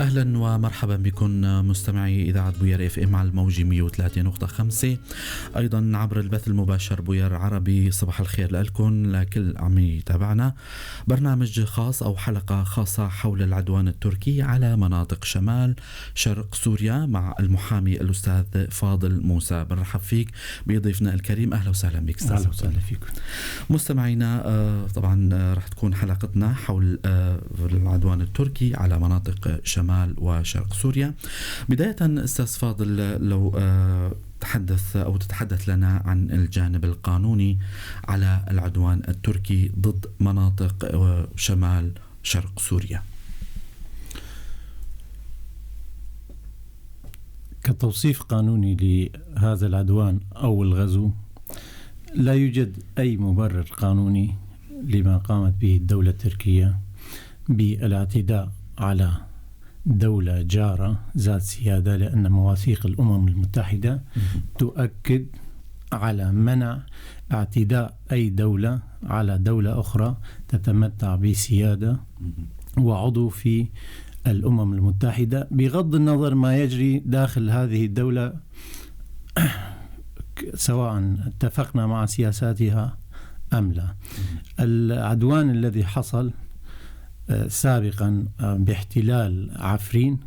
أهلا ومرحبا بكم مستمعي إذاعة بوير اف ام على الموج 103.5، أيضا عبر البث المباشر بوير عربي. صباح الخير لكم لكل عم يتابعنا. برنامج خاص أو حلقة خاصة حول العدوان التركي على مناطق شمال شرق سوريا مع المحامي الأستاذ فاضل موسى. بنرحب فيك بضيفنا الكريم. أهلا وسهلا بك أستاذ. أهلا وسهلا فيكم مستمعينا. طبعا رح تكون حلقتنا حول العدوان التركي على مناطق شمال وشرق سوريا. بداية أستاذ فاضل، لو تتحدث لنا عن الجانب القانوني على العدوان التركي ضد مناطق شمال شرق سوريا. كتوصيف قانوني لهذا العدوان أو الغزو، لا يوجد أي مبرر قانوني لما قامت به الدولة التركية بالاعتداء على دولة جارة ذات سيادة، لأن مواثيق الأمم المتحدة تؤكد على منع اعتداء أي دولة على دولة أخرى تتمتع بسيادة وعضو في الأمم المتحدة، بغض النظر ما يجري داخل هذه الدولة، سواء اتفقنا مع سياساتها أم لا. العدوان الذي حصل سابقا باحتلال عفرين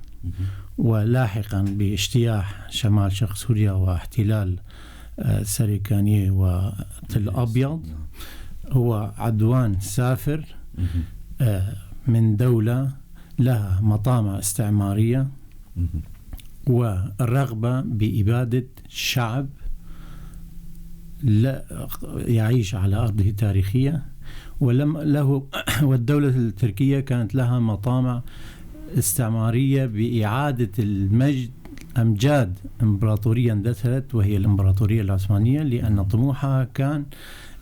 ولاحقا باجتياح شمال شرق سوريا واحتلال سريكانية وتل أبيض هو عدوان سافر من دولة لها مطامع استعمارية والرغبة بإبادة شعب لا يعيش على أرضه تاريخية، والدولة التركية كانت لها مطامع استعمارية بإعادة المجد أمجاد إمبراطورية اندثرت وهي الإمبراطورية العثمانية، لأن طموحها كان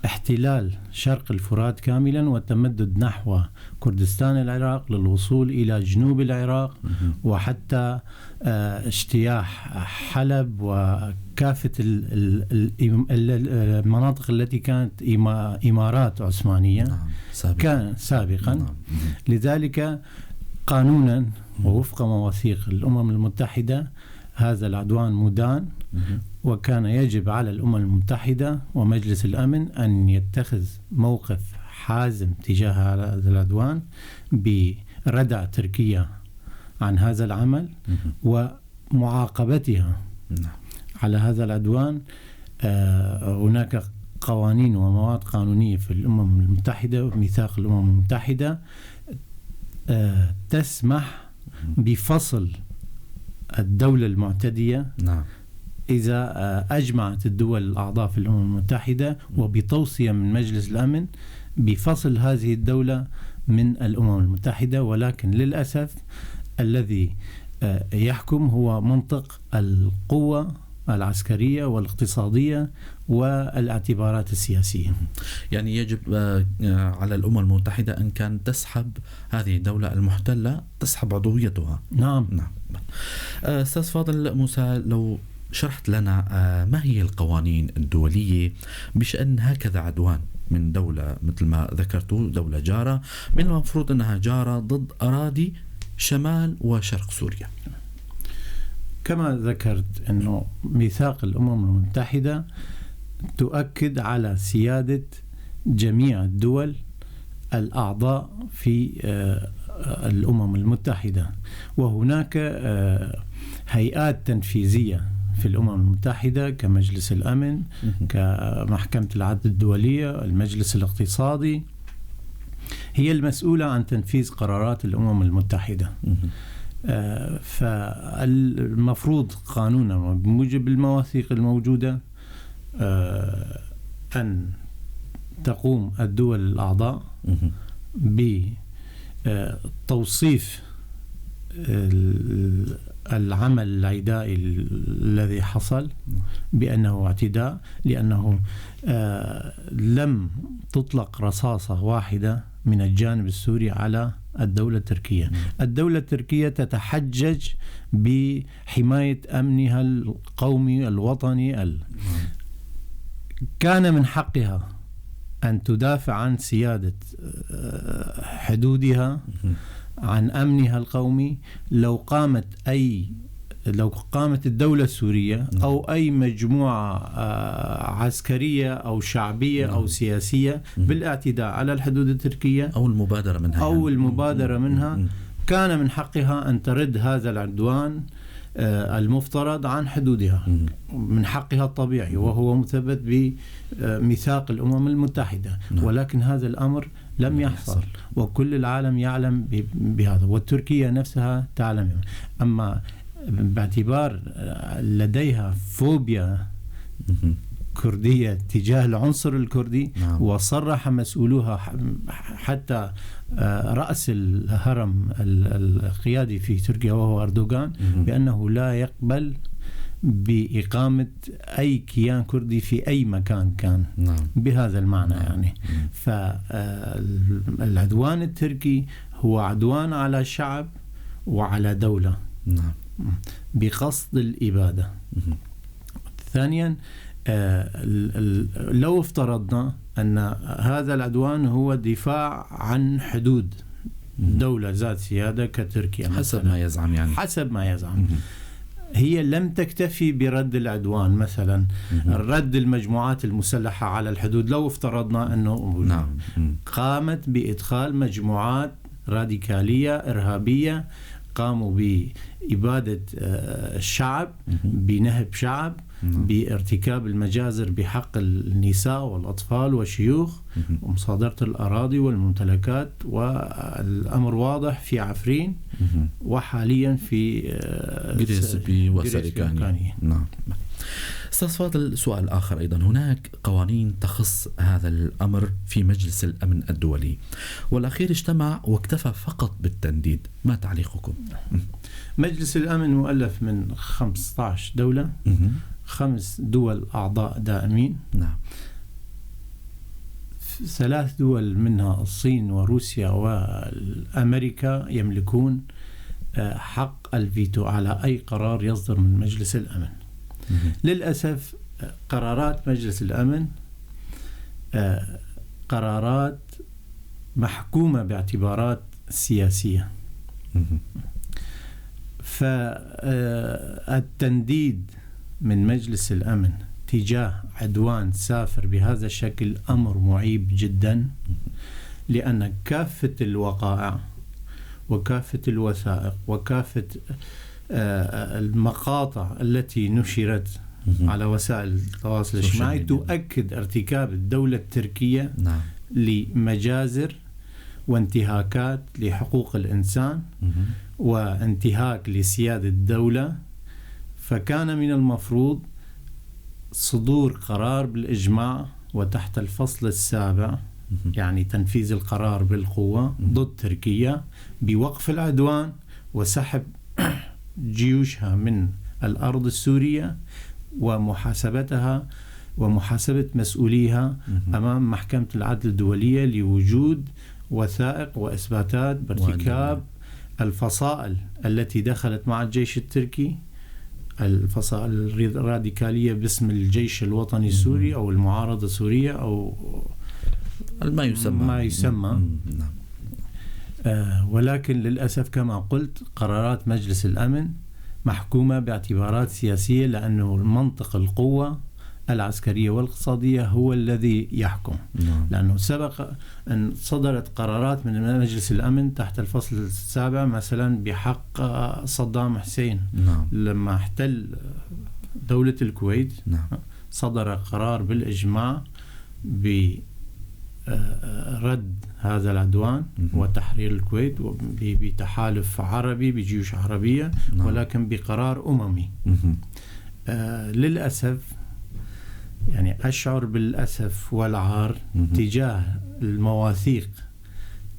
احتلال شرق الفرات كاملا والتمدد نحو كردستان العراق للوصول إلى جنوب العراق وحتى اجتياح حلب وكافة المناطق التي كانت إمارات عثمانية كان سابقا. لذلك قانونا ووفق مواثيق الأمم المتحدة هذا العدوان مدان، وكان يجب على الأمم المتحدة ومجلس الأمن أن يتخذ موقف حازم تجاه هذا العدوان بردع تركيا عن هذا العمل ومعاقبتها على هذا العدوان. هناك قوانين ومواد قانونية في الأمم المتحدة وميثاق الأمم المتحدة تسمح بفصل الدولة المعتدية إذا أجمعت الدول الأعضاء في الأمم المتحدة وبتوصية من مجلس الأمن بفصل هذه الدولة من الأمم المتحدة. ولكن للأسف الذي يحكم هو منطق القوة العسكرية والاقتصادية والاعتبارات السياسية. يعني يجب على الأمم المتحدة أن كان تسحب هذه الدولة المحتلة، تسحب عضويتها. نعم. أستاذ فاضل موسى، لو شرحت لنا ما هي القوانين الدولية بشأن هكذا عدوان من دولة مثل ما ذكرتوا دولة جارة، من المفروض أنها جارة ضد أراضي شمال وشرق سوريا. كما ذكرت أنه ميثاق الأمم المتحدة تؤكد على سيادة جميع الدول الأعضاء في الأمم المتحدة، وهناك هيئات تنفيذية في الأمم المتحدة كمجلس الأمن، كمحكمة العدل الدولية، المجلس الاقتصادي، هي المسؤولة عن تنفيذ قرارات الأمم المتحدة. فالمفروض قانونا بموجب المواثيق الموجودة أن تقوم الدول الأعضاء بتوصيف العمل العدائي الذي حصل بأنه اعتداء، لأنه لم تطلق رصاصة واحدة من الجانب السوري على الدولة التركية. الدولة التركية تتحجج بحماية أمنها القومي الوطني. كان من حقها أن تدافع عن سيادة حدودها عن أمنها القومي لو قامت الدولة السورية أو أي مجموعة عسكرية أو شعبية أو سياسية بالاعتداء على الحدود التركية أو المبادرة منها كان من حقها أن ترد هذا العدوان المفترض عن حدودها، من حقها الطبيعي، وهو مثبت بميثاق الأمم المتحدة. ولكن هذا الأمر لم يحصل، وكل العالم يعلم بهذا، والتركية نفسها تعلم. أما باعتبار لديها فوبيا كردية تجاه العنصر الكردي، وصرح مسؤولوها حتى رأس الهرم القيادي في تركيا وهو أردوغان بأنه لا يقبل بإقامة أي كيان كردي في أي مكان كان. بهذا المعنى يعني فالعدوان التركي هو عدوان على شعب وعلى دولة بقصد الإبادة. ثانيا لو افترضنا أن هذا العدوان هو دفاع عن حدود دولة ذات سيادة كتركيا حسب ما يزعم، يعني حسب ما يزعم، هي لم تكتفي برد العدوان، مثلا رد المجموعات المسلحة على الحدود. لو افترضنا أنه قامت بإدخال مجموعات راديكالية إرهابية قاموا بإبادة الشعب، بنهب شعب، بارتكاب المجازر بحق النساء والأطفال والشيوخ، ومصادرة الأراضي والممتلكات، والأمر واضح في عفرين وحاليا في جريسبي وسريكاني. نعم. أستاذ فاضل، سؤال آخر أيضا، هناك قوانين تخص هذا الأمر في مجلس الأمن الدولي، والأخير اجتمع واكتفى فقط بالتنديد، ما تعليقكم؟ مجلس الأمن مؤلف من 15 دولة، 5 دول أعضاء دائمين. نعم. 3 دول منها الصين وروسيا وأمريكا يملكون حق الفيتو على أي قرار يصدر من مجلس الأمن. للأسف قرارات مجلس الأمن قرارات محكومة باعتبارات سياسية، فالتنديد من مجلس الأمن تجاه عدوان سافر بهذا الشكل أمر معيب جدا، لأن كافة الوقائع وكافة الوثائق وكافة المقاطع التي نشرت على وسائل التواصل الاجتماعي تؤكد ارتكاب الدولة التركية لمجازر وانتهاكات لحقوق الإنسان وانتهاك لسيادة الدولة. فكان من المفروض صدور قرار بالإجماع وتحت الفصل 7، يعني تنفيذ القرار بالقوة ضد تركيا بوقف العدوان وسحب جيوشها من الأرض السورية ومحاسبتها ومحاسبة مسؤوليها أمام محكمة العدل الدولية لوجود وثائق وإثباتات بارتكاب الفصائل التي دخلت مع الجيش التركي، الفصائل الراديكالية باسم الجيش الوطني السوري أو المعارضة السورية أو ما يسمى. ولكن للأسف كما قلت قرارات مجلس الأمن محكومة باعتبارات سياسية، لأنه منطق القوة العسكرية والاقتصادية هو الذي يحكم. لأنه سبق أن صدرت قرارات من مجلس الأمن تحت الفصل 7 مثلا بحق صدام حسين لما احتل دولة الكويت. صدر قرار بالإجماع برد هذا العدوان وتحرير الكويت بتحالف عربي بجيوش عربية، ولكن بقرار أممي. للأسف يعني أشعر بالأسف والعار تجاه المواثيق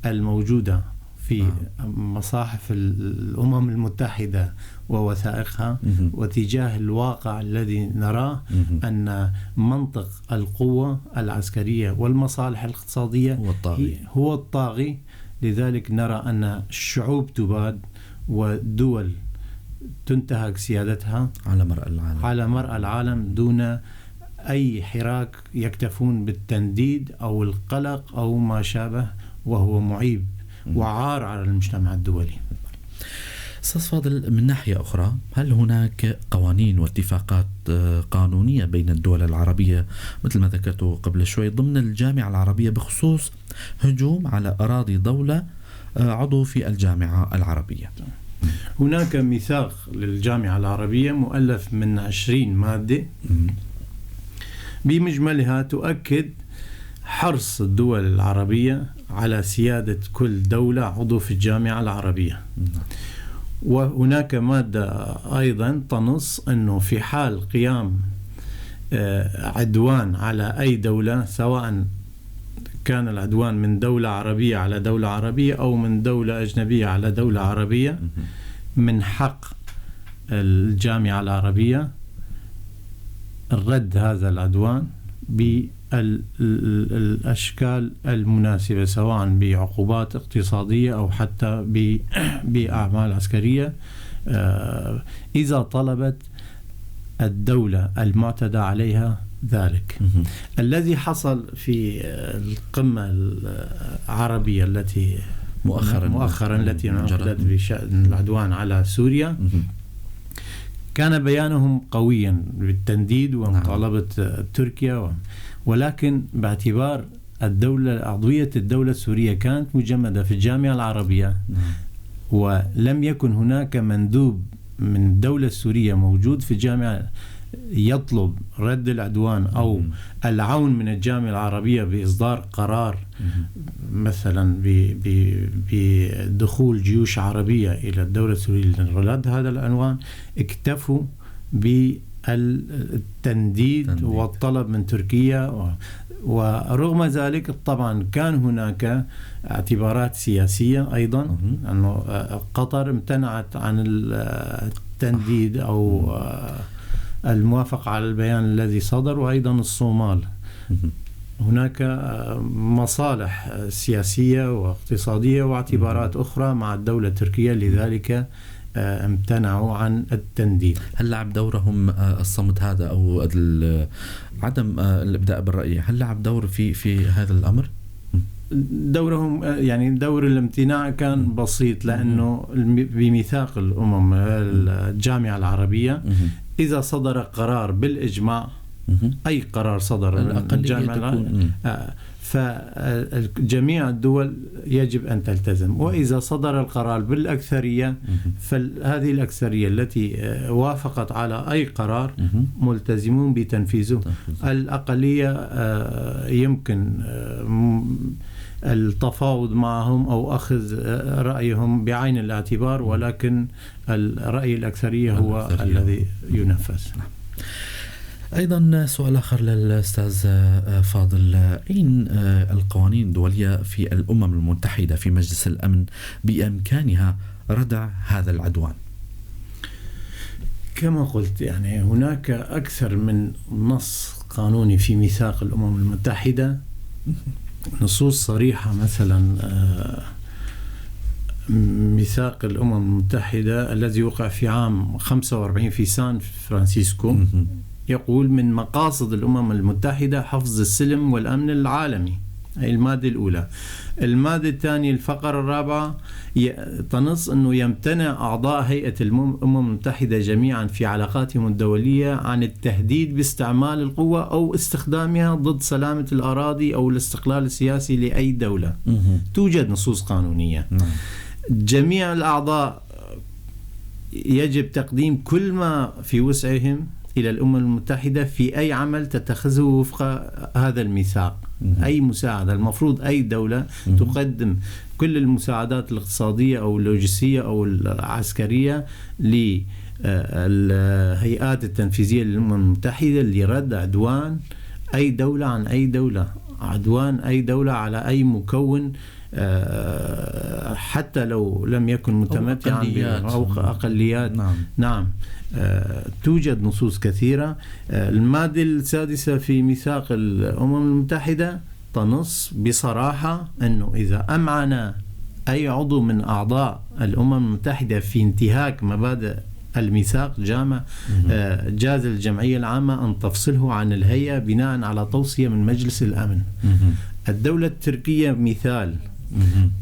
الموجودة في مصاحف الأمم المتحدة ووثائقها، وتجاه الواقع الذي نراه أن منطق القوة العسكرية والمصالح الاقتصادية هو الطاغي. لذلك نرى أن الشعوب تباد ودول تنتهك سيادتها على مرأى العالم دون أي حراك، يكتفون بالتنديد أو القلق أو ما شابه، وهو معيب وعار على المجتمع الدولي. أستاذ فاضل، من ناحية أخرى، هل هناك قوانين واتفاقات قانونية بين الدول العربية مثل ما ذكرت قبل شوي ضمن الجامعة العربية بخصوص هجوم على أراضي دولة عضو في الجامعة العربية؟ هناك ميثاق للجامعة العربية مؤلف من 20 مادة بمجملها تؤكد حرص الدول العربية على سيادة كل دولة عضو في الجامعة العربية. وهناك مادة أيضا تنص أنه في حال قيام عدوان على أي دولة، سواء كان العدوان من دولة عربية على دولة عربية أو من دولة أجنبية على دولة عربية، من حق الجامعة العربية رد هذا العدوان بالأشكال المناسبة، سواء بعقوبات اقتصادية أو حتى بأعمال عسكرية إذا طلبت الدولة المعتدى عليها ذلك. الذي حصل في القمة العربية التي مؤخرا التي انعقدت بشأن العدوان على سوريا، كان بيانهم قويا بالتنديد ومطالبة تركيا، ولكن باعتبار عضوية الدولة السورية كانت مجمدة في الجامعة العربية، ولم يكن هناك مندوب من الدولة السورية موجود في الجامعة يطلب رد العدوان أو العون من الجامعة العربية بإصدار قرار مثلا بدخول جيوش عربية إلى الدولة السورية لرد هذا العنوان، اكتفوا بالتنديد والطلب من تركيا. ورغم ذلك طبعا كان هناك اعتبارات سياسية أيضا، أنه قطر امتنعت عن التنديد أو الموافقة على البيان الذي صدر، وأيضا الصومال. هناك مصالح سياسية واقتصادية واعتبارات أخرى مع الدولة التركية، لذلك امتنعوا عن التنديد. هل لعب دورهم الصمت هذا أو عدم الإبداء بالرأي، هل لعب دور في هذا الأمر؟ دورهم يعني دور الامتناع كان بسيط، لأنه بميثاق الأمم الجامعة العربية إذا صدر قرار بالإجماع، أي قرار صدر من الجامعة فجميع الدول يجب أن تلتزم، وإذا صدر القرار بالأكثرية فهذه الأكثرية التي وافقت على أي قرار ملتزمون بتنفيذه. الأقلية يمكن التفاوض معهم أو أخذ رأيهم بعين الاعتبار، ولكن الرأي الأكثرية هو الذي ينفذ. أيضا سؤال آخر للأستاذ فاضل، أين القوانين الدولية في الأمم المتحدة في مجلس الأمن بإمكانها ردع هذا العدوان؟ كما قلت يعني هناك أكثر من نص قانوني في ميثاق الأمم المتحدة، نصوص صريحة. مثلا ميثاق الأمم المتحدة الذي وقع في عام 45 في سان فرانسيسكو يقول: من مقاصد الأمم المتحدة حفظ السلم والأمن العالمي، هي المادة الأولى. المادة الثانية الفقرة الرابعة تنص أنه يمتنع أعضاء هيئة الأمم المتحدة جميعا في علاقاتهم الدولية عن التهديد باستعمال القوة أو استخدامها ضد سلامة الأراضي أو الاستقلال السياسي لأي دولة. توجد نصوص قانونية. جميع الأعضاء يجب تقديم كل ما في وسعهم إلى الأمم المتحدة في أي عمل تتخذه وفق هذا الميثاق. أي مساعدة، المفروض أي دولة تقدم كل المساعدات الاقتصادية أو اللوجستية أو العسكرية للهيئات التنفيذية للأمم المتحدة لرد عدوان أي دولة عن أي دولة، عدوان أي دولة على أي مكون، حتى لو لم يكن متمتعا أو أقليات. نعم. توجد نصوص كثيرة. المادة السادسة في ميثاق الأمم المتحدة تنص بصراحة أنه إذا أمعن أي عضو من أعضاء الأمم المتحدة في انتهاك مبادئ الميثاق جاز الجمعية العامة أن تفصله عن الهيئة بناء على توصية من مجلس الأمن. الدولة التركية مثال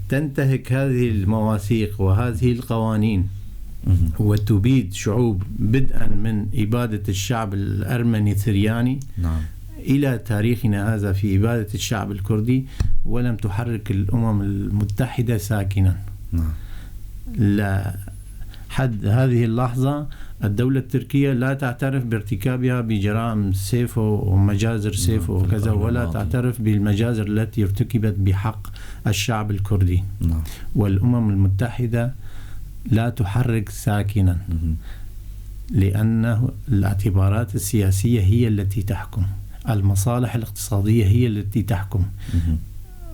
تنتهك هذه المواثيق وهذه القوانين وتبيد شعوب بدءا من إبادة الشعب الأرمني الثرياني إلى تاريخنا هذا في إبادة الشعب الكردي، ولم تحرك الأمم المتحدة ساكنا. لا حد هذه اللحظة الدولة التركية لا تعترف بارتكابها بجرائم سيفو ومجازر سيفو وكذا، ولا تعترف بالمجازر التي ارتكبت بحق الشعب الكردي. والأمم المتحدة لا تحرك ساكنا، لأن الاعتبارات السياسية هي التي تحكم، المصالح الاقتصادية هي التي تحكم.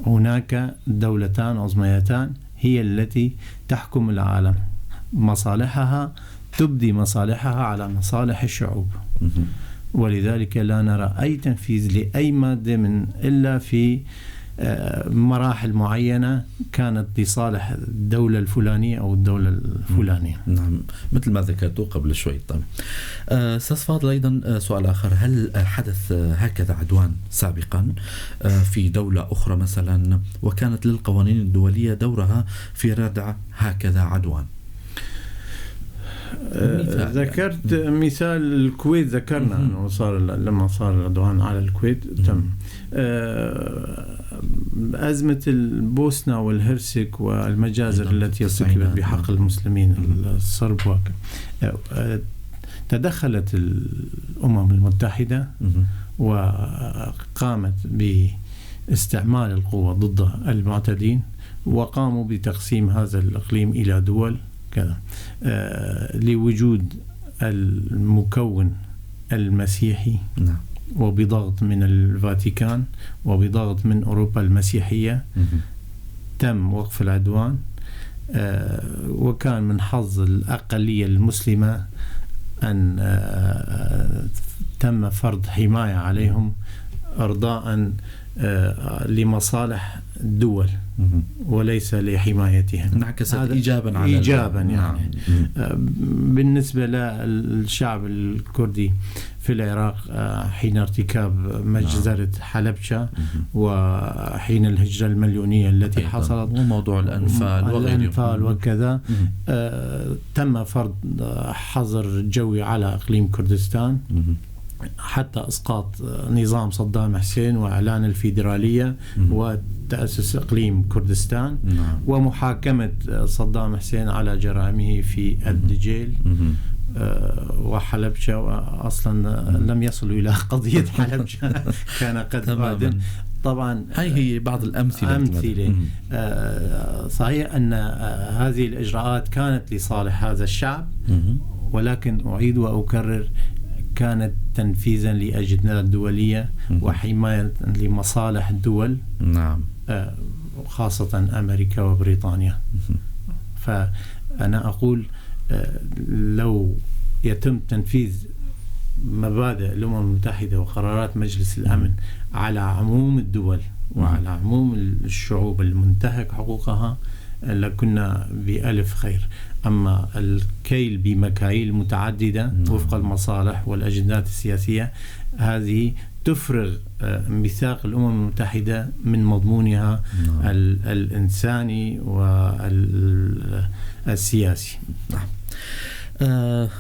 هناك دولتان عظميتان هي التي تحكم العالم، مصالحها تبدي مصالحها على مصالح الشعوب، ولذلك لا نرى أي تنفيذ لأي مادة من إلا في مراحل معينة كانت لصالح الدولة الفلانية أو الدولة الفلانية. نعم، مثل ما ذكرتوا قبل شوي. طيب أستاذ فاضل، أيضا سؤال آخر، هل حدث هكذا عدوان سابقا في دولة أخرى مثلا، وكانت للقوانين الدولية دورها في ردع هكذا عدوان؟ ذكرت مثال الكويت، ذكرنا أنه لما صار العدوان على الكويت تم. أزمة البوسنة والهرسك والمجازر التي ارتكبت بحق المسلمين الصرب، تدخلت الأمم المتحدة وقامت باستعمال القوة ضد المعتدين، وقاموا بتقسيم هذا الإقليم إلى دول كذا، لوجود المكون المسيحي وبضغط من الفاتيكان وبضغط من أوروبا المسيحية تم وقف العدوان. وكان من حظ الأقلية المسلمة أن تم فرض حماية عليهم إرضاء لمصالح الدول وليس لحمايتهم. انعكست إيجابا على يعني بالنسبة للشعب الكردي في العراق حين ارتكاب مجزرة حلبشة وحين الهجرة المليونية التي حصلت وموضوع الأنفال وكذا، تم فرض حظر جوي على إقليم كردستان حتى إسقاط نظام صدام حسين وإعلان الفيدرالية وتأسيس إقليم كردستان ومحاكمة صدام حسين على جرائمه في الدجيل وحلبشة. وأصلا لم يصلوا إلى قضية حلبشة، كان قد بعد. طبعا هي بعض الأمثلة. صحيح أن هذه الإجراءات كانت لصالح هذا الشعب، ولكن أعيد وأكرر كانت تنفيذا لأجندة دولية وحماية لمصالح الدول، خاصة أمريكا وبريطانيا. فأنا أقول لو يتم تنفيذ مبادئ الأمم المتحدة وقرارات مجلس الأمن على عموم الدول وعلى عموم الشعوب المنتهك حقوقها لكنا بألف خير. أما الكيل بمكاييل متعددة وفق المصالح والأجندات السياسية، هذه تفرغ ميثاق الأمم المتحدة من مضمونها الإنساني والسياسي.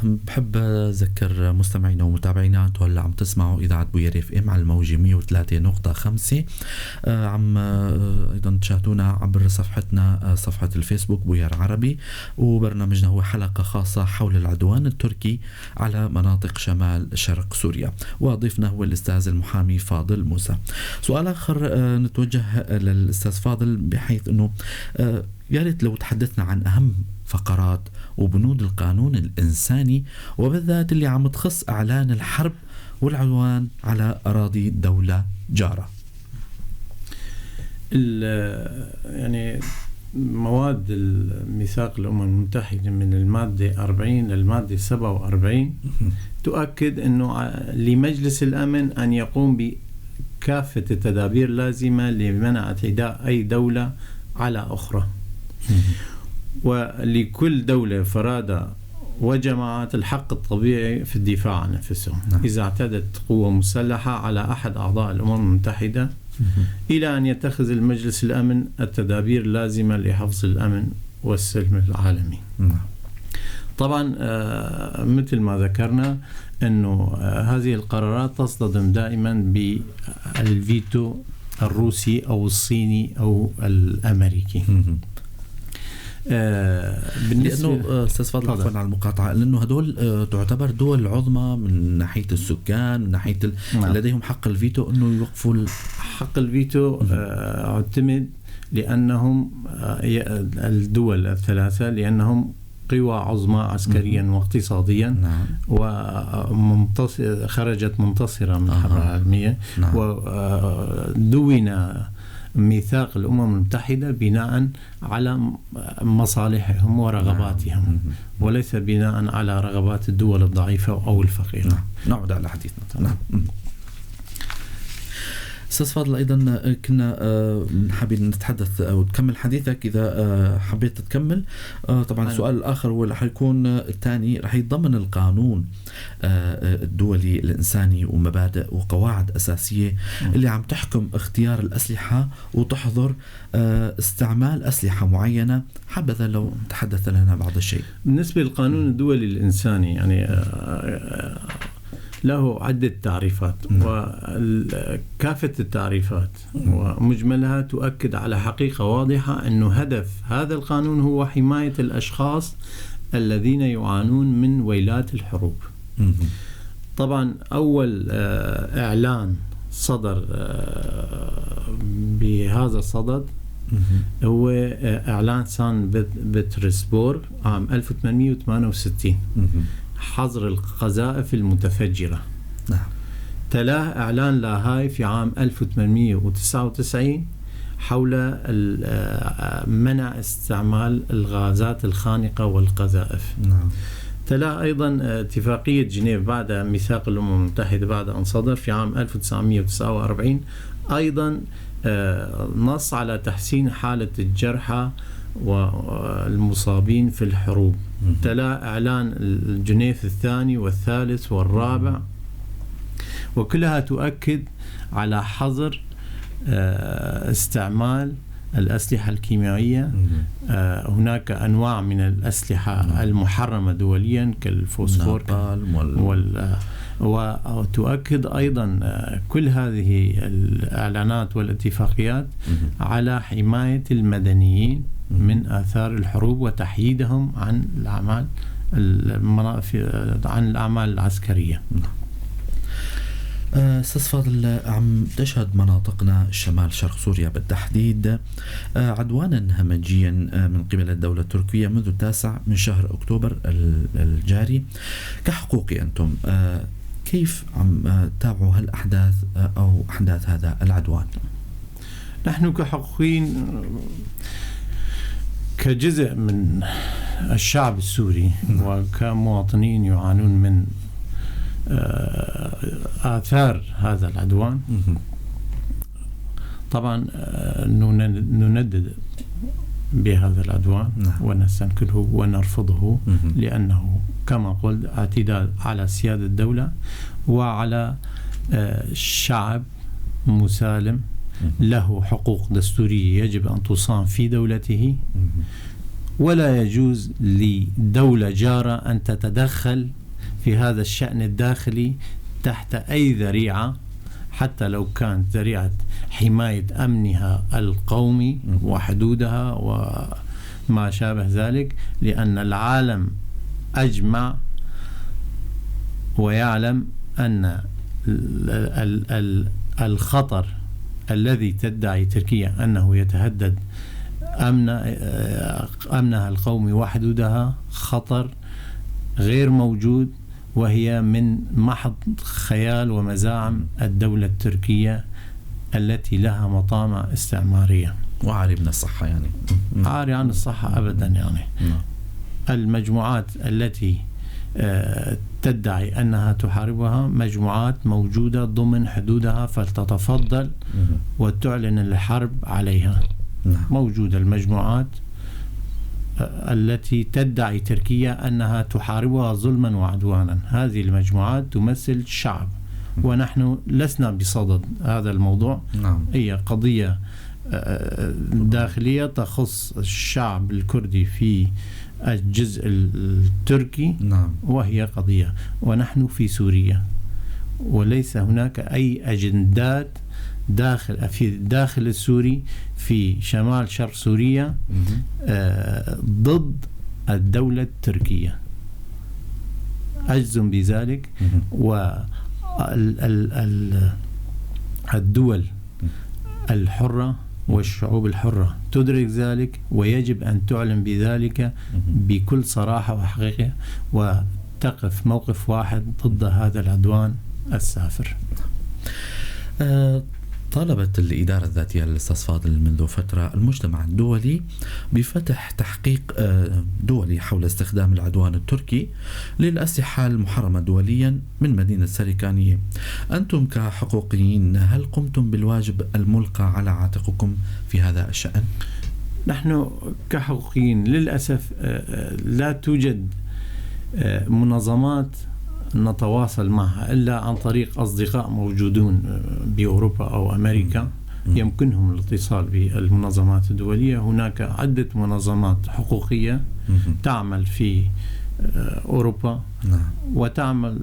بحب أذكر مستمعينا ومتابعينا أنتم هلا عم تسمعوا إذاعة بوير اف ام على الموجة 103.5. عم أيضا تشاهدونا عبر صفحتنا، صفحة الفيسبوك بوير عربي، وبرنامجنا هو حلقة خاصة حول العدوان التركي على مناطق شمال شرق سوريا، وضيفنا هو الأستاذ المحامي فاضل موسى. سؤال آخر نتوجه للأستاذ فاضل، بحيث أنه يا ريت لو تحدثنا عن أهم فقرات وبنود القانون الإنساني، وبالذات اللي عم تخص إعلان الحرب والعدوان على أراضي دولة جارة. يعني مواد الميثاق الأمم المتحدة من المادة 40 للمادة 47 تؤكد أنه لمجلس الأمن أن يقوم بكافة التدابير اللازمة لمنع اعتداء أي دولة على أخرى، ولكل دولة فرادة وجماعات الحق الطبيعي في الدفاع عن نفسهم. إذا اعتدت قوة مسلحة على أحد أعضاء الأمم المتحدة إلى أن يتخذ المجلس الأمن التدابير اللازمة لحفظ الأمن والسلم العالمي. طبعا مثل ما ذكرنا أنه هذه القرارات تصطدم دائما بالفيتو الروسي أو الصيني أو الأمريكي. لأنه أستاذ فاضل عفوا على المقاطعة، لأنه هدول تعتبر دول عظمى من ناحية السكان، من ناحية لديهم حق الفيتو أنه يوقفوا حق الفيتو. اعتمد لأنهم الدول الثلاثة لأنهم قوى عظمى عسكريا واقتصاديا، خرجت منتصرة من الحرب العالمية، ودون ميثاق الأمم المتحدة بناء على مصالحهم ورغباتهم، وليس بناء على رغبات الدول الضعيفة أو الفقيرة. نعود على حديثنا. أستاذ فاضل، أيضا كنا حابين نتحدث أو تكمل حديثك إذا حبيت تكمل. طبعا السؤال الآخر هو اللي حيكون الثاني، رح يتضمن القانون الدولي الإنساني ومبادئ وقواعد أساسية اللي عم تحكم اختيار الأسلحة وتحظر استعمال أسلحة معينة. حبذا لو تحدث لنا بعض الشيء. بالنسبة للقانون الدولي الإنساني يعني له عدة تعريفات، وكافة التعريفات ومجملها تؤكد على حقيقة واضحة أنه هدف هذا القانون هو حماية الأشخاص الذين يعانون من ويلات الحروب. طبعا أول إعلان صدر بهذا الصدد هو إعلان سان بطرسبورغ عام 1868 حظر القذائف المتفجرة. تلاه إعلان لاهاي في عام 1899 حول منع استعمال الغازات الخانقة والقذائف. تلاه أيضا اتفاقية جنيف بعد ميثاق الأمم المتحدة بعد أن صدر في عام 1949 أيضا نص على تحسين حالة الجرحى والمصابين في الحروب. تلا إعلان الجنيف الثاني والثالث والرابع، وكلها تؤكد على حظر استعمال الأسلحة الكيميائية. هناك أنواع من الأسلحة المحرمة دوليا كالفوسفور وتؤكد أيضا كل هذه الإعلانات والاتفاقيات على حماية المدنيين من آثار الحروب وتحييدهم عن الأعمال العسكرية. أستاذ فاضل، عم تشهد مناطقنا شمال شرق سوريا بالتحديد عدوانا همجيا من قبل الدولة التركية منذ 9 من شهر أكتوبر الجاري. كحقوقي أنتم كيف عم تابعوا هالأحداث أو أحداث هذا العدوان؟ نحن كحقوقيين كجزء من الشعب السوري وكمواطنين يعانون من آثار هذا العدوان، طبعا نندد بهذا العدوان ونستنكره ونرفضه، لأنه كما قلت اعتداء على سيادة الدولة وعلى شعب مسالم له حقوق دستورية يجب أن تصان في دولته، ولا يجوز لدولة جارة أن تتدخل في هذا الشأن الداخلي تحت أي ذريعة، حتى لو كانت ذريعة حماية أمنها القومي وحدودها وما شابه ذلك، لأن العالم أجمع ويعلم أن الخطر الذي تدعي تركيا أنه يتهدد أمنها القومي وحدودها خطر غير موجود، وهي من محض خيال ومزاعم الدولة التركية التي لها مطامع استعمارية. وعاري من الصحة يعني عاري عن الصحة أبدا يعني. المجموعات التي تدعي أنها تحاربها مجموعات موجودة ضمن حدودها، فلتتفضل وتعلن الحرب عليها. موجودة المجموعات التي تدعي تركيا أنها تحاربها ظلما وعدوانا. هذه المجموعات تمثل شعب ونحن لسنا بصدد هذا الموضوع. نعم. هي قضية داخلية تخص الشعب الكردي في الجزء التركي. نعم. وهي قضية، ونحن في سوريا، وليس هناك أي أجندات داخل السوري في شمال شرق سوريا ضد الدولة التركية. أجزم بذلك، والدول الحرة والشعوب الحرة تدرك ذلك، ويجب أن تعلن بذلك بكل صراحة وحقيقة، وتقف موقف واحد ضد هذا العدوان السافر. طالبت الإدارة الذاتية للأستاذ فاضل منذ فترة المجتمع الدولي بفتح تحقيق دولي حول استخدام العدوان التركي للأسلحة المحرمة دوليا من مدينة سريكانية. أنتم كحقوقيين هل قمتم بالواجب الملقى على عاتقكم في هذا الشأن؟ نحن كحقوقيين للأسف لا توجد منظمات نتواصل معها إلا عن طريق أصدقاء موجودون بأوروبا أو أمريكا يمكنهم الاتصال بالمنظمات الدولية. هناك عدة منظمات حقوقية تعمل في أوروبا وتعمل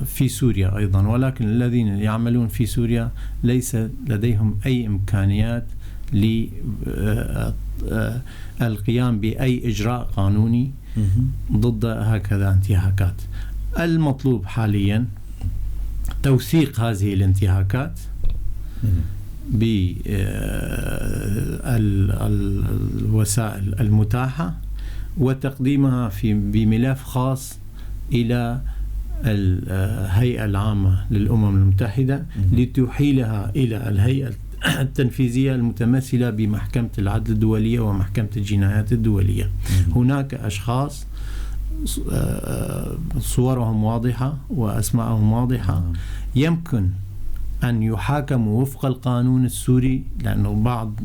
في سوريا أيضا، ولكن الذين يعملون في سوريا ليس لديهم أي إمكانيات للقيام بأي إجراء قانوني ضد هكذا انتهاكات. المطلوب حاليا توثيق هذه الانتهاكات بالوسائل المتاحة وتقديمها بملف خاص إلى الهيئة العامة للأمم المتحدة لتحيلها إلى الهيئة التنفيذية المتمثلة بمحكمة العدل الدولية ومحكمة الجنايات الدولية. هناك أشخاص صورهم واضحة وأسماءهم واضحة يمكن أن يحاكموا وفق القانون السوري، لأنه بعض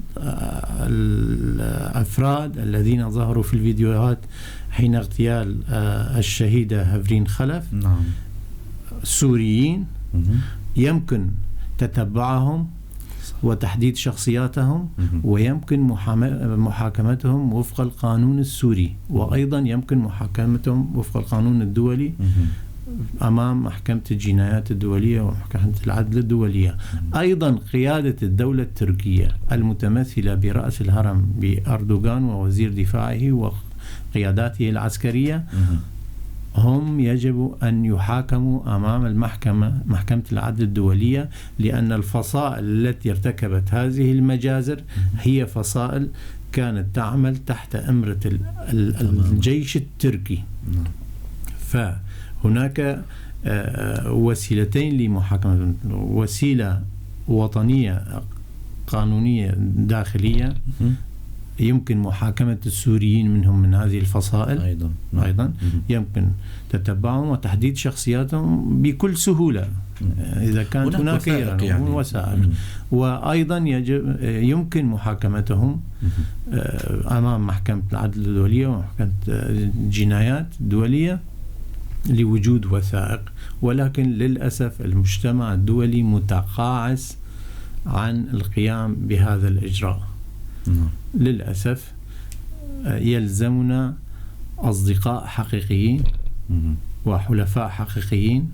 الأفراد الذين ظهروا في الفيديوهات حين اغتيال الشهيدة هفرين خلف سوريين يمكن تتبعهم وتحديد شخصياتهم، ويمكن محاكمتهم وفق القانون السوري، وأيضا يمكن محاكمتهم وفق القانون الدولي أمام محكمة الجنايات الدولية ومحكمة العدل الدولية. أيضا قيادة الدولة التركية المتمثلة برأس الهرم بأردوغان ووزير دفاعه وقياداته العسكرية هم يجب أن يحاكموا أمام محكمة العدل الدولية، لأن الفصائل التي ارتكبت هذه المجازر هي فصائل كانت تعمل تحت أمرة الجيش التركي. فهناك وسيلتين لمحاكمة: وسيلة وطنية قانونية داخلية يمكن محاكمة السوريين منهم من هذه الفصائل أيضا يمكن تتبعهم وتحديد شخصياتهم بكل سهولة إذا كانت هناك وسائل. وأيضا يمكن محاكمتهم أمام محكمة العدل الدولية ومحكمة الجنايات الدولية لوجود وثائق، ولكن للأسف المجتمع الدولي متقاعس عن القيام بهذا الإجراء. للأسف يلزمنا أصدقاء حقيقيين وحلفاء حقيقيين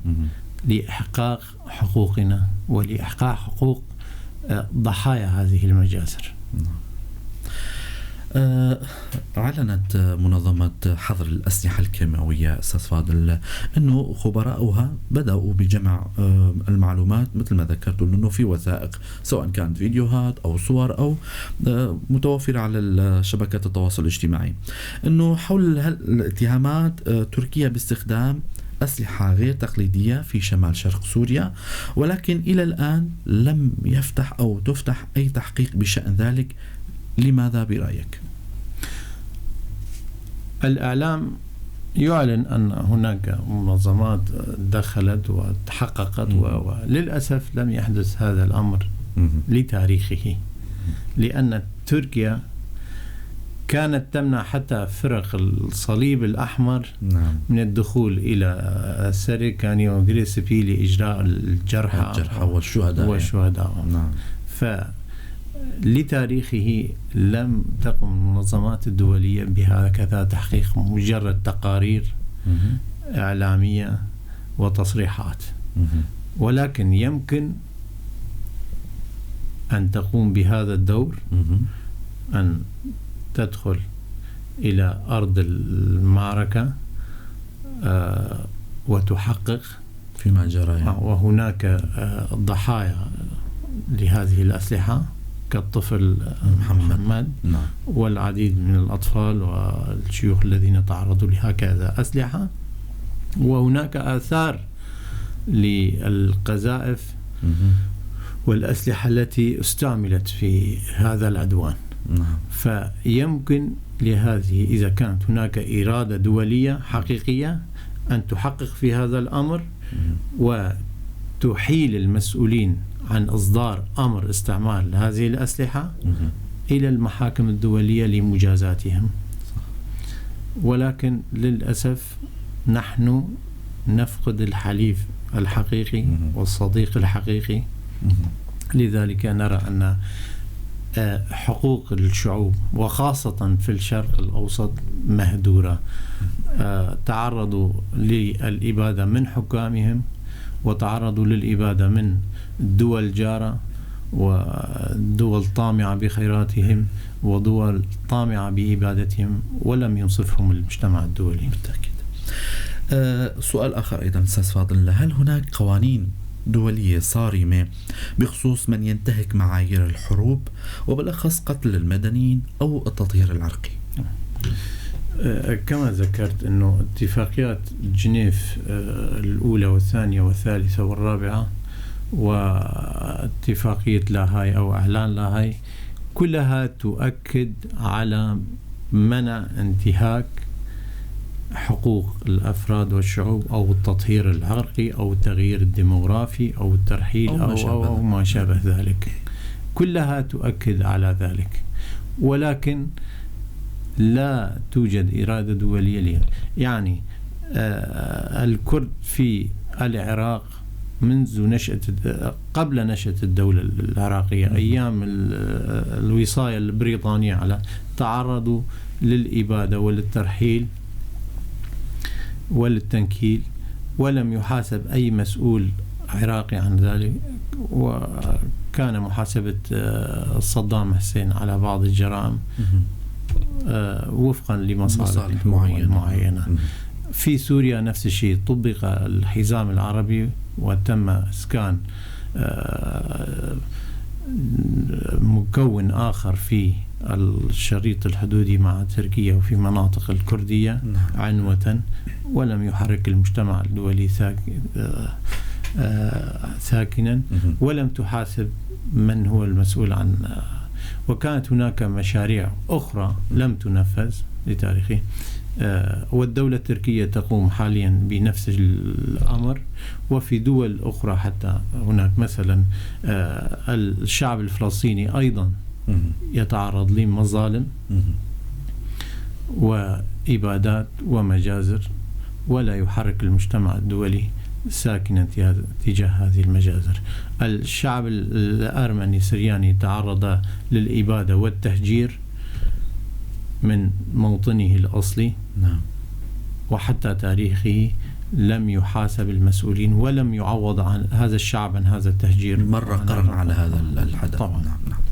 لإحقاق حقوقنا ولإحقاق حقوق ضحايا هذه المجازر. أعلنت منظمة حظر الأسلحة الكيماوية أستاذ فاضل أنه خبراؤها بدأوا بجمع المعلومات مثل ما ذكرت، أنه في وثائق سواء كانت فيديوهات أو صور أو متوفرة على شبكات التواصل الاجتماعي، أنه حول الاتهامات تركيا باستخدام أسلحة غير تقليدية في شمال شرق سوريا، ولكن إلى الآن لم يفتح أو تفتح أي تحقيق بشأن ذلك. لماذا برأيك؟ الإعلام يعلن أن هناك منظمات دخلت وتحققت وللأسف لم يحدث هذا الأمر لتاريخه، لأن تركيا كانت تمنع حتى فرق الصليب الأحمر نعم. من الدخول إلى سيريكاني وغريسبي لإجراء الجرحى والشهداء. نعم. فلتاريخه لم تقم المنظمات الدولية بهكذا تحقيق، مجرد تقارير إعلامية وتصريحات. ولكن يمكن أن تقوم بهذا الدور، أن تدخل إلى أرض المعركة وتحقق فيما جرى يعني. وهناك ضحايا لهذه الأسلحة كالطفل محمد نعم. والعديد من الأطفال والشيوخ الذين تعرضوا لهكذا أسلحة، وهناك آثار للقذائف والأسلحة التي استعملت في هذا العدوان. نعم. فيمكن لهذه، إذا كانت هناك إرادة دولية حقيقية، أن تحقق في هذا الأمر وتحيل المسؤولين عن إصدار أمر استعمال هذه الأسلحة إلى المحاكم الدولية لمجازاتهم. ولكن للأسف نحن نفقد الحليف الحقيقي والصديق الحقيقي. لذلك نرى أن حقوق الشعوب وخاصة في الشرق الأوسط مهدورة. تعرضوا للإبادة من حكامهم، وتعرضوا للإبادة من دول جارة، ودول طامعة بخيراتهم، ودول طامعة بإبادتهم، ولم ينصفهم المجتمع الدولي. بالتأكيد. سؤال آخر أيضا أستاذ فاضل، هل هناك قوانين دولية صارمة بخصوص من ينتهك معايير الحروب، وبالأخص قتل المدنيين أو التطهير العرقي؟ كما ذكرت أنه اتفاقيات جنيف الأولى والثانية والثالثة والرابعة، واتفاقية لاهاي أو إعلان لاهاي، كلها تؤكد على منع انتهاك حقوق الأفراد والشعوب، أو التطهير العرقي، أو التغيير الديموغرافي، أو الترحيل، أو ما شابه ذلك. كلها تؤكد على ذلك، ولكن لا توجد إرادة دولية لها. يعني الكرد في العراق منذ قبل نشأة الدولة العراقية، أيام الوصاية البريطانية على، تعرضوا للإبادة وللترحيل وللتنكيل، ولم يحاسب أي مسؤول عراقي عن ذلك. وكان محاسبة صدام حسين على بعض الجرائم وفقا لمصالح معينة. في سوريا نفس الشيء، طبق الحزام العربي وتم إسكان مكون آخر في الشريط الحدودي مع تركيا وفي مناطق الكردية عنوة، ولم يحرك المجتمع الدولي ساكنا، ولم تحاسب من هو المسؤول عن. وكانت هناك مشاريع أخرى لم تنفذ لتاريخه، والدولة التركية تقوم حاليا بنفس الأمر. وفي دول أخرى حتى هناك مثلا الشعب الفلسطيني أيضا يتعرض لمظالم وإبادات ومجازر، ولا يحرك المجتمع الدولي ساكنا تجاه هذه المجازر. الشعب الأرمني السرياني تعرض للإبادة والتهجير من موطنه الأصلي، وحتى تاريخه لم يحاسب المسؤولين، ولم يعوض عن هذا الشعب عن هذا التهجير. مرة قرن على هذا الحدث. طبعا. نعم.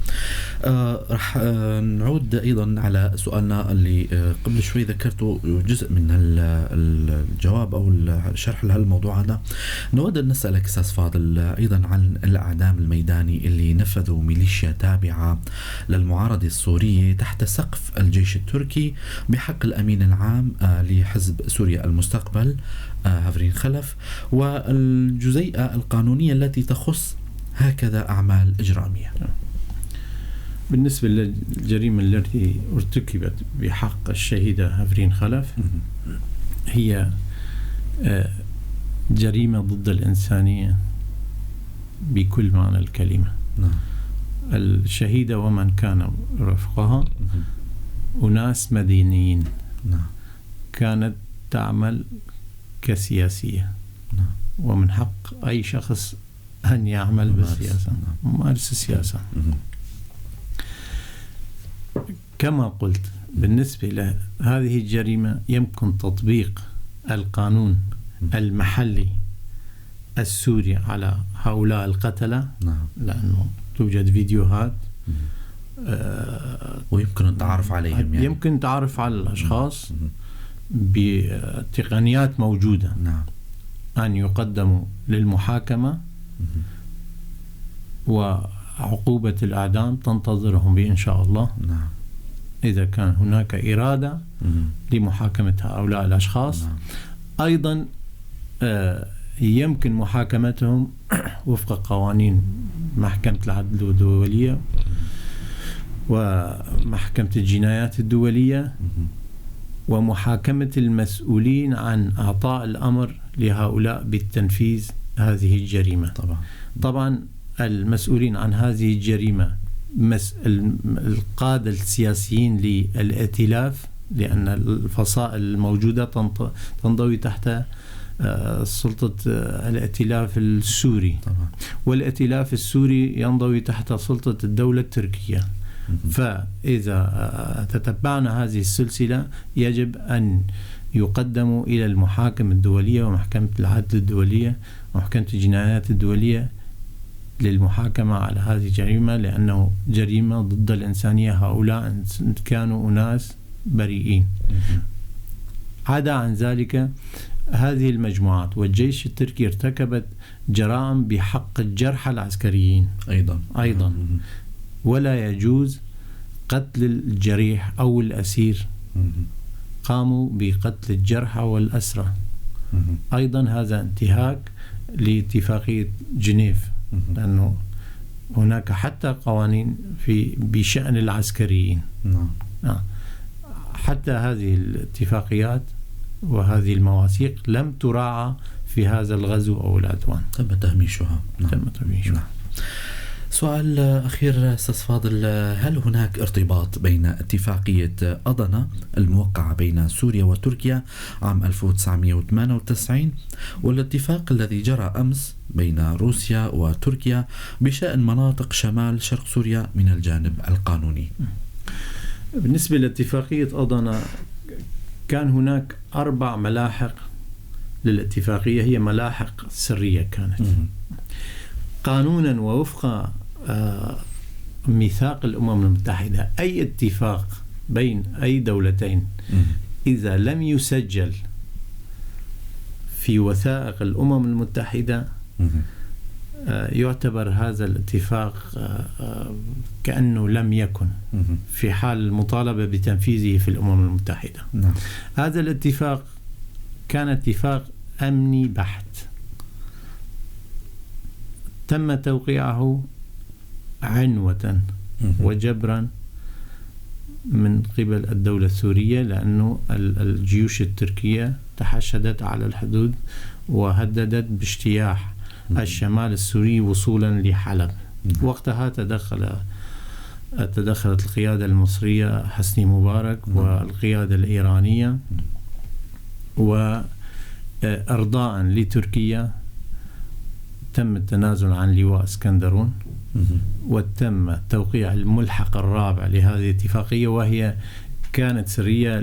رح نعود أيضا على سؤالنا اللي قبل شوي ذكرته جزء من الجواب أو الشرح لهالموضوع هذا. نود أن نسألك أستاذ فاضل أيضا عن الإعدام الميداني اللي نفذوا ميليشيا تابعة للمعارضة السورية تحت سقف الجيش التركي بحق الأمين العام لحزب سوريا المستقبل هافرين خلف، والجزيئة القانونية التي تخص هكذا أعمال إجرامية. بالنسبة للجريمة التي ارتكبت بحق الشهيدة هافرين خلف، هي جريمة ضد الإنسانية بكل معنى الكلمة. الشهيدة ومن كان رفقها أناس مدنيين نعم. كانت تعمل كسياسية. نعم. ومن حق أي شخص أن يعمل بالسياسة، ممارس السياسة. كما قلت بالنسبة لهذه الجريمة يمكن تطبيق القانون المحلي السوري على هؤلاء القتلة. نعم. لأنه توجد فيديوهات ويمكن التعرف عليهم، يعني يمكن تعرف على الأشخاص بتقنيات موجودة. نعم. أن يقدموا للمحاكمة وعقوبة الإعدام تنتظرهم إن شاء الله. نعم. إذا كان هناك إرادة لمحاكمة هؤلاء الأشخاص. نعم. أيضا يمكن محاكمتهم وفق قوانين محكمة العدل الدولية ومحكمة الجنايات الدولية، ومحاكمة المسؤولين عن إعطاء الأمر لهؤلاء بالتنفيذ هذه الجريمة. طبعا المسؤولين عن هذه الجريمة القادة السياسيين للائتلاف، لأن الفصائل الموجودة تنضوي تحت سلطة الائتلاف السوري. والائتلاف السوري ينضوي تحت سلطة الدولة التركية. فإذا تتبعنا هذه السلسلة يجب أن يقدموا إلى المحاكم الدولية ومحكمة العدل الدولية ومحكمة الجنايات الدولية للمحاكمة على هذه الجريمة، لأنه جريمة ضد الإنسانية. هؤلاء كانوا أناس بريئين. عدا عن ذلك هذه المجموعات والجيش التركي ارتكبت جرائم بحق الجرحى العسكريين أيضا. ولا يجوز قتل الجريح أو الأسير. قاموا بقتل الجرحى والأسرى. أيضا هذا انتهاك لاتفاقية جنيف، لأنه هناك حتى قوانين بشأن العسكريين. حتى هذه الاتفاقيات وهذه المواثيق لم تراعى في هذا الغزو أو العدوان. تم تهميشها. تم تهميشها. سؤال أخير أستاذ فاضل، هل هناك ارتباط بين اتفاقية أضنا الموقعة بين سوريا وتركيا عام 1998 والاتفاق الذي جرى أمس بين روسيا وتركيا بشأن مناطق شمال شرق سوريا من الجانب القانوني؟ بالنسبة لاتفاقية أضنا كان هناك 4 ملاحق للاتفاقية، هي ملاحق سرية كانت. قانونا ووفق ميثاق الأمم المتحدة أي اتفاق بين أي دولتين إذا لم يسجل في وثائق الأمم المتحدة يعتبر هذا الاتفاق كأنه لم يكن، في حال المطالبة بتنفيذه في الأمم المتحدة. هذا الاتفاق كان اتفاق أمني بحت، تم توقيعه عنوة وجبرا من قبل الدولة السورية، لأنه الجيوش التركية تحشدت على الحدود وهددت باجتياح الشمال السوري وصولا لحلب. وقتها تدخلت القيادة المصرية حسني مبارك والقيادة الإيرانية، وإرضاء لتركيا تم التنازل عن لواء اسكندرون وتم توقيع الملحق الرابع لهذه الاتفاقية، وهي كانت سرية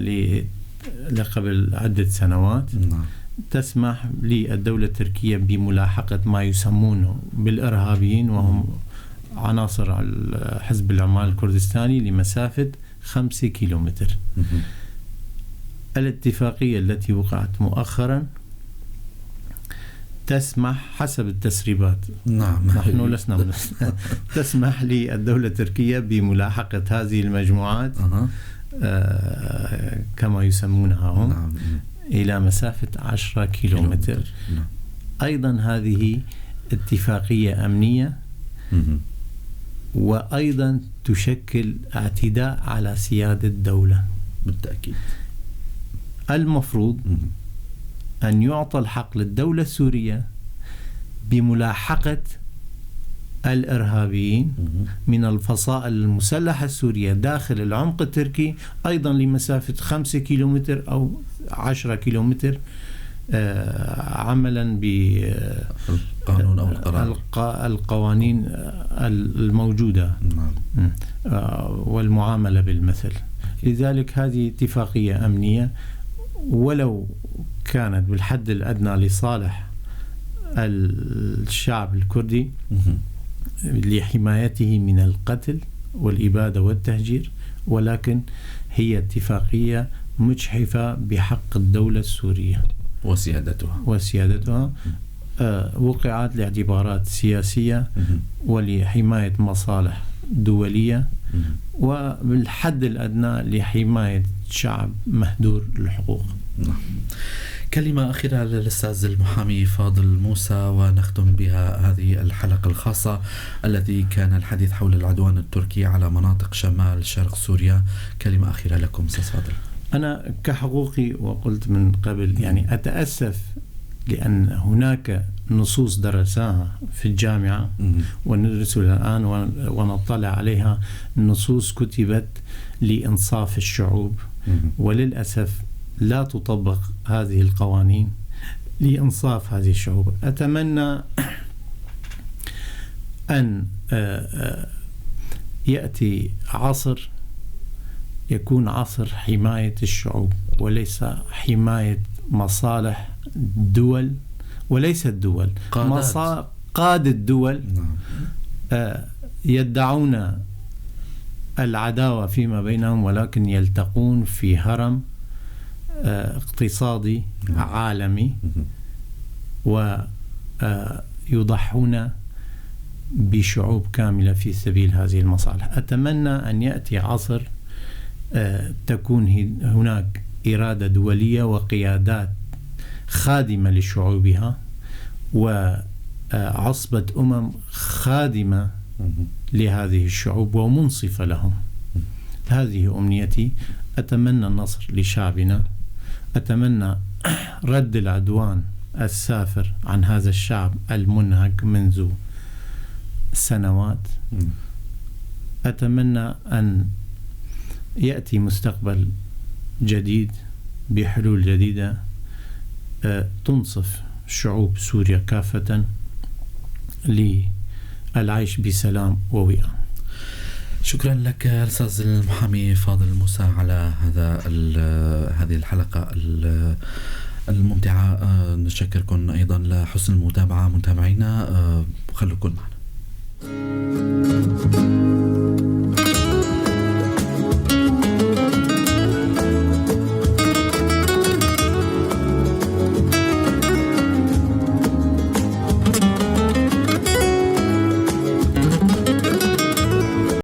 لقبل عدة سنوات. تسمح للدولة التركية بملاحقة ما يسمونه بالإرهابيين وهم عناصر حزب العمال الكردستاني لمسافة 5 كيلومتر. الاتفاقية التي وقعت مؤخرا تسمح حسب التسريبات، نحن لسنا تسمح للدولة التركية بملاحقة هذه المجموعات كما يسمونها هم إلى مسافة 10 كيلومتر. أيضا هذه اتفاقية أمنية، وأيضا تشكل اعتداء على سيادة الدولة بالتأكيد. المفروض أن يعطى الحق للدولة السورية بملاحقة الإرهابيين من الفصائل المسلحة السورية داخل العمق التركي أيضا لمسافة 5 كيلومتر أو 10 كيلومتر عملا بالقانون أو القوانين الموجودة والمعاملة بالمثل. لذلك هذه اتفاقية أمنية ولو كانت بالحد الأدنى لصالح الشعب الكردي لحمايته من القتل والإبادة والتهجير، ولكن هي اتفاقية مجحفة بحق الدولة السورية وسيادتها وقعت لاعتبارات سياسية ولحماية مصالح دولية وبالحد الأدنى لحماية شعب مهدور الحقوق. كلمة أخيرة للأستاذ المحامي فاضل موسى ونختم بها هذه الحلقة الخاصة التي كان الحديث حول العدوان التركي على مناطق شمال شرق سوريا. كلمة أخيرة لكم أستاذ فاضل. أنا كحقوقي وقلت من قبل يعني أتأسف لأن هناك نصوص درسناها في الجامعة وندرسها الآن ونطلع عليها، نصوص كتبت لإنصاف الشعوب وللأسف لا تطبق هذه القوانين لإنصاف هذه الشعوب. أتمنى أن يأتي عصر يكون عصر حماية الشعوب وليس حماية مصالح دول، وليس الدول قادة الدول يدعون العداوة فيما بينهم ولكن يلتقون في هرم اقتصادي عالمي ويضحون بشعوب كاملة في سبيل هذه المصالح. أتمنى أن يأتي عصر تكون هناك إرادة دولية وقيادات خادمة لشعوبها وعصبة أمم خادمة لهذه الشعوب ومنصفة لهم. هذه أمنيتي. أتمنى النصر لشعبنا، أتمنى رد العدوان السافر عن هذا الشعب المنهك منذ سنوات. أتمنى أن يأتي مستقبل جديد بحلول جديدة تنصف شعوب سوريا كافة للعيش بسلام ووئام. شكرا لك أستاذ المحامي فاضل موسى على هذه الحلقة الممتعة. نشكركم أيضا لحسن المتابعة متابعينا. خلوكم معنا.